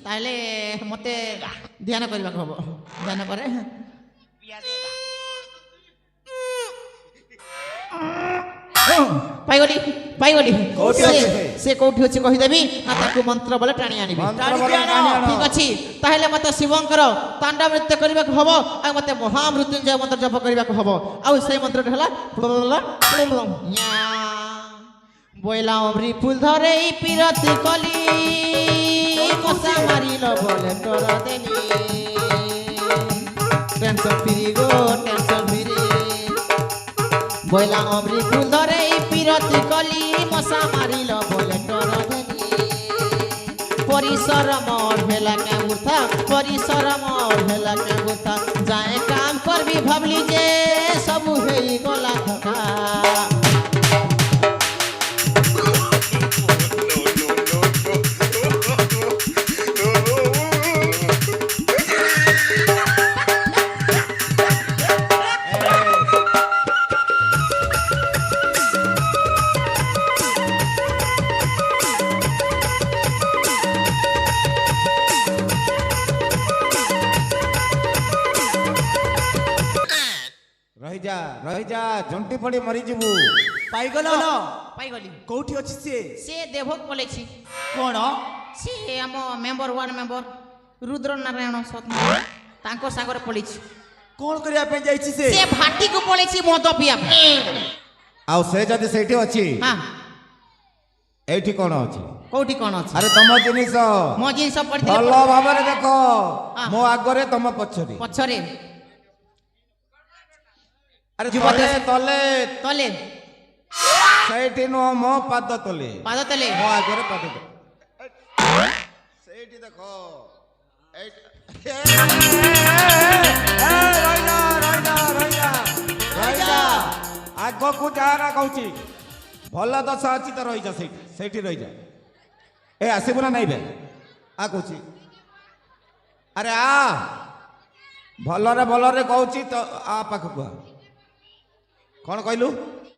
ताहले मते ध्यान करबा को हबो ध्यान करे पाइगली पाइगली से कोठी अछि कहि देबी ना ताकू मंत्र बोले टाणी आनिबी ठीक अछि ताहले मते शिवंकर तांडव नृत्य करबा को हबो आ मते महामृत्युंजय मंत्र जप करबा को हबो आ से मंत्र हला बोइला अमरी फूल धरे पीरती कली कोसा मारिलो बोले तोर देनी टेंशन फ्री गो टेंशन फ्री बोइला अमरी फूल धरे पीरती कली मसा मारिलो बोले तोर देनी परिसर मोर भेला के उठा परिसर मोर भेला के उठा जाए काम करबी भबली जे सब हेई गला थका रही जा झंटी पड़ी मरी जीवु पाइगल पाइगली कोठी अछि से देवक बोले छी कोन से हम member ward member Rudra Narayan सतमा तांको सागर पड़ी छी कोन करिया पे जाई छी से भाटी को पड़ी छी मद पिया आउ से जदी सेठी अछि हां एठी कोन अछि कोठी कोन अछि अरे तम जिनिस मो जिनिस पड़ी भलो भाबरे देखो मो आगरे तम पछरी पछरे अरे तले तले तले सेठी नो मो पाद तले मो आगरे पाद तले सेठी देखो आगो को जाना कहूची भल दशा अच्छी तो रही जा सेठी रही जा ए आसबु ना नहीं बे आ कहूची अरे आ भलरे कहूची तो आ पाखकु कौन कहलु